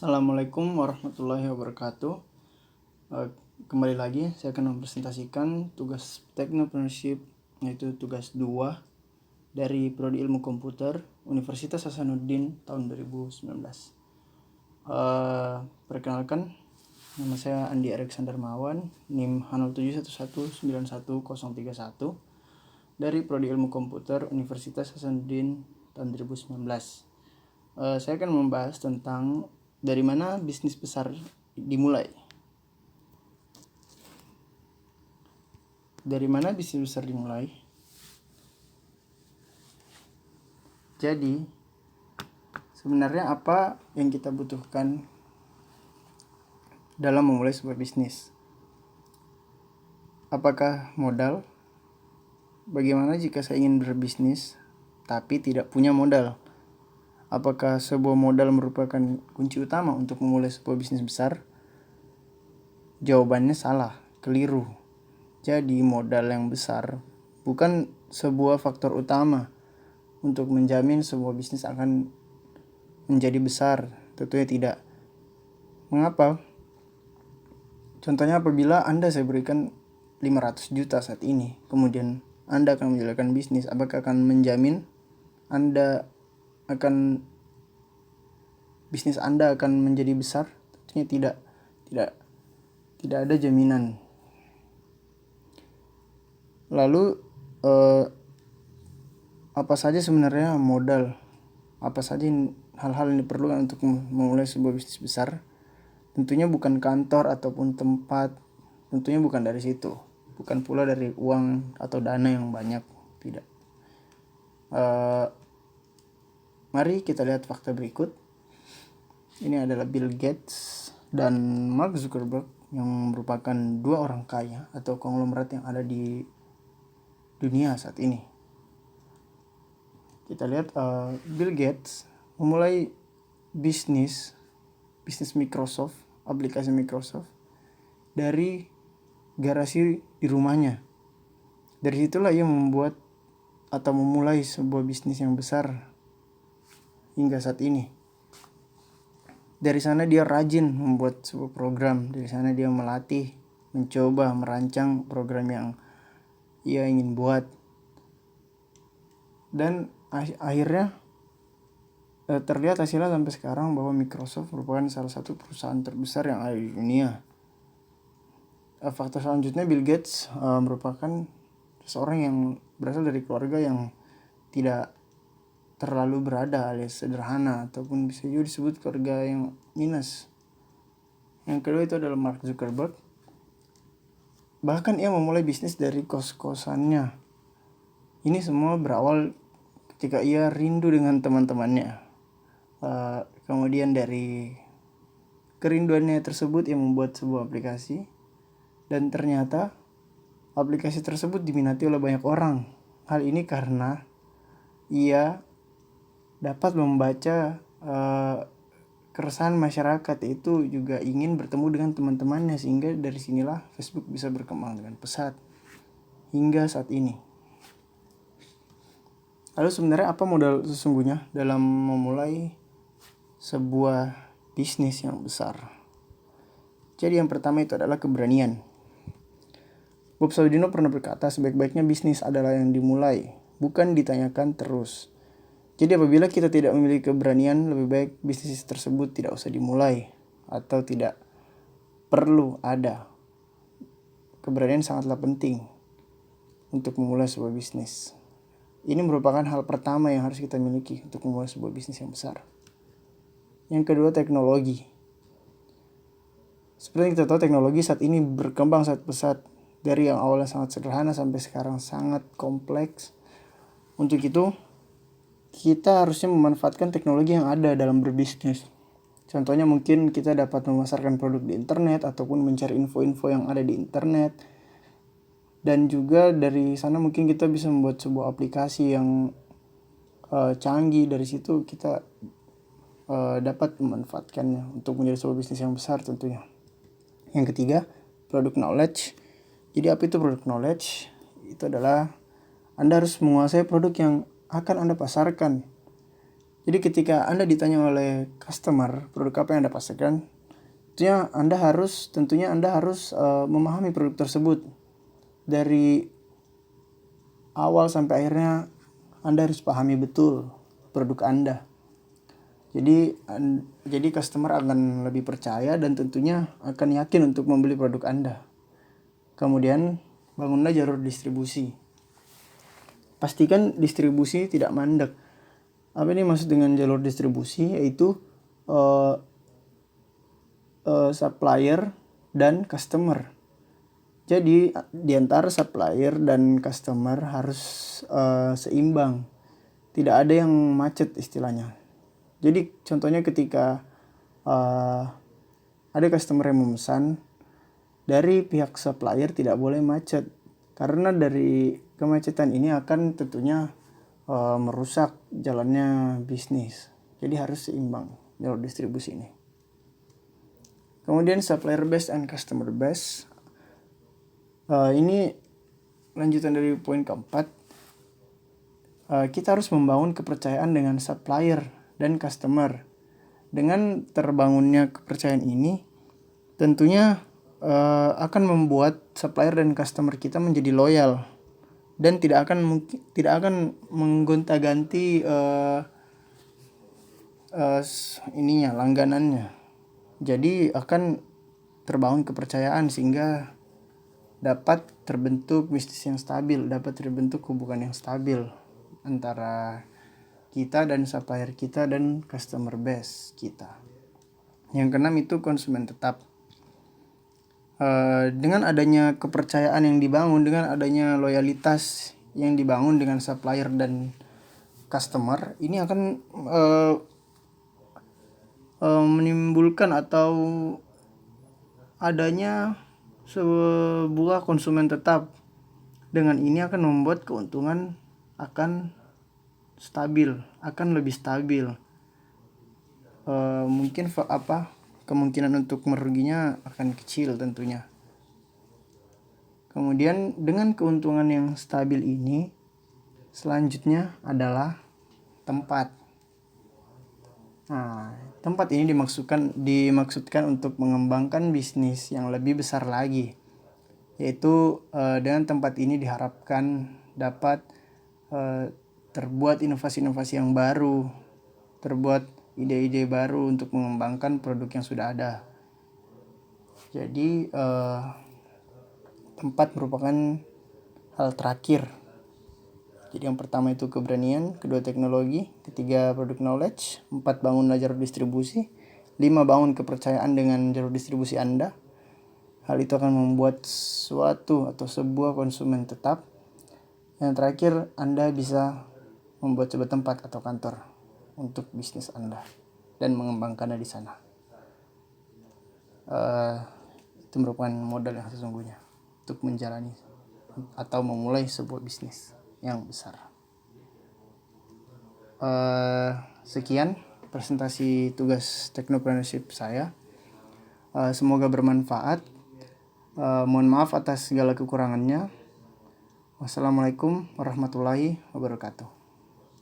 Assalamualaikum warahmatullahi wabarakatuh. Kembali lagi saya akan mempresentasikan tugas Technopreneurship, yaitu tugas 2 dari Prodi Ilmu Komputer Universitas Hasanuddin tahun 2019. Perkenalkan, nama saya Andi Erik Darmawan, NIM H0711911031 dari Prodi Ilmu Komputer Universitas Hasanuddin tahun 2019. Saya akan membahas tentang dari mana bisnis besar dimulai. Dari mana bisnis besar dimulai? Jadi, sebenarnya apa yang kita butuhkan dalam memulai sebuah bisnis? Apakah modal? Bagaimana jika saya ingin berbisnis tapi tidak punya modal? Apakah sebuah modal merupakan kunci utama untuk memulai sebuah bisnis besar? Jawabannya salah, keliru. Jadi modal yang besar bukan sebuah faktor utama untuk menjamin sebuah bisnis akan menjadi besar. Tentunya tidak. Mengapa? Contohnya apabila saya berikan 500 juta saat ini, kemudian Anda akan menjalankan bisnis, apakah akan menjamin bisnis Anda akan menjadi besar? Tentunya tidak. Tidak ada jaminan. Lalu apa saja sebenarnya modal? Apa saja hal-hal yang diperlukan untuk memulai sebuah bisnis besar? Tentunya bukan kantor ataupun tempat. Tentunya bukan dari situ. Bukan pula dari uang atau dana yang banyak. Tidak. Mari kita lihat fakta berikut. Ini adalah Bill Gates dan Mark Zuckerberg yang merupakan dua orang kaya atau konglomerat yang ada di dunia saat ini. Kita lihat Bill Gates memulai bisnis Microsoft, aplikasi Microsoft dari garasi di rumahnya. Dari situlah ia membuat atau memulai sebuah bisnis yang besar hingga saat ini. Dari sana dia rajin membuat sebuah program. Dari sana dia melatih, mencoba, merancang program yang ia ingin buat. Dan akhirnya terlihat hasilnya sampai sekarang bahwa Microsoft merupakan salah satu perusahaan terbesar yang ada di dunia. Faktor selanjutnya, Bill Gates merupakan seorang yang berasal dari keluarga yang tidak terlalu berada alias sederhana, ataupun bisa juga disebut keluarga yang minus. Yang kedua itu adalah Mark Zuckerberg. Bahkan ia memulai bisnis dari kos-kosannya. Ini semua berawal ketika ia rindu dengan teman-temannya. Kemudian dari kerinduannya tersebut ia membuat sebuah aplikasi. Dan ternyata aplikasi tersebut diminati oleh banyak orang. Hal ini karena ia dapat membaca keresahan masyarakat, itu juga ingin bertemu dengan teman-temannya, sehingga dari sinilah Facebook bisa berkembang dengan pesat hingga saat ini. Lalu sebenarnya apa modal sesungguhnya dalam memulai sebuah bisnis yang besar? Jadi yang pertama itu adalah keberanian. Bob Saudino pernah berkata, sebaik-baiknya bisnis adalah yang dimulai, bukan ditanyakan terus. Jadi apabila kita tidak memiliki keberanian, lebih baik bisnis tersebut tidak usah dimulai atau tidak perlu ada. Keberanian sangatlah penting untuk memulai sebuah bisnis. Ini merupakan hal pertama yang harus kita miliki untuk memulai sebuah bisnis yang besar. Yang kedua, teknologi. Seperti yang kita tahu, teknologi saat ini berkembang sangat pesat. Dari yang awalnya sangat sederhana sampai sekarang sangat kompleks. Untuk itu, kita harusnya memanfaatkan teknologi yang ada dalam berbisnis. Contohnya mungkin kita dapat memasarkan produk di internet ataupun mencari info-info yang ada di internet. Dan juga dari sana mungkin kita bisa membuat sebuah aplikasi yang canggih. Dari situ kita dapat memanfaatkannya untuk menjadi sebuah bisnis yang besar tentunya. Yang ketiga, product knowledge. Jadi apa itu product knowledge? Itu adalah Anda harus menguasai produk yang akan Anda pasarkan. Jadi ketika Anda ditanya oleh customer produk apa yang Anda pasarkan, tentunya Anda harus memahami produk tersebut dari awal sampai akhirnya. Anda harus pahami betul produk Anda. Jadi customer akan lebih percaya dan tentunya akan yakin untuk membeli produk Anda. Kemudian bangunlah jalur distribusi. Pastikan distribusi tidak mandek. Apa ini maksud dengan jalur distribusi? Yaitu supplier dan customer. Jadi di antara supplier dan customer harus seimbang. Tidak ada yang macet istilahnya. Jadi contohnya ketika ada customer yang memesan, dari pihak supplier tidak boleh macet. Karena dari kemacetan ini akan tentunya merusak jalannya bisnis. Jadi harus seimbang jalur distribusi ini. Kemudian supplier base and customer base. Ini lanjutan dari poin keempat. Kita harus membangun kepercayaan dengan supplier dan customer. Dengan terbangunnya kepercayaan ini, tentunya akan membuat supplier dan customer kita menjadi loyal dan tidak akan menggonta-ganti langganannya. Jadi akan terbangun kepercayaan sehingga dapat terbentuk bisnis yang stabil, dapat terbentuk hubungan yang stabil antara kita dan supplier kita dan customer base kita. Yang keenam itu konsumen tetap. Dengan adanya kepercayaan yang dibangun, dengan adanya loyalitas yang dibangun dengan supplier dan customer, ini akan menimbulkan atau adanya sebuah konsumen tetap. Dengan ini akan membuat keuntungan akan lebih stabil. Mungkin kemungkinan untuk meruginya akan kecil tentunya. Kemudian dengan keuntungan yang stabil ini, selanjutnya adalah tempat. Tempat ini dimaksudkan untuk mengembangkan bisnis yang lebih besar lagi. Yaitu dengan tempat ini diharapkan dapat terbuat inovasi-inovasi yang baru, terbuat ide-ide baru untuk mengembangkan produk yang sudah ada. Jadi tempat merupakan hal terakhir. Jadi yang pertama itu keberanian, kedua teknologi, ketiga produk knowledge, 4 bangun jalur distribusi, 5 bangun kepercayaan dengan jalur distribusi Anda. Hal itu akan membuat sebuah konsumen tetap. Yang terakhir, Anda bisa membuat sebuah tempat atau kantor untuk bisnis Anda dan mengembangkannya di sana. Itu merupakan modal yang sesungguhnya untuk menjalani atau memulai sebuah bisnis yang besar. Sekian presentasi tugas Technopreneurship saya. Semoga bermanfaat. Mohon maaf atas segala kekurangannya. Wassalamualaikum warahmatullahi wabarakatuh.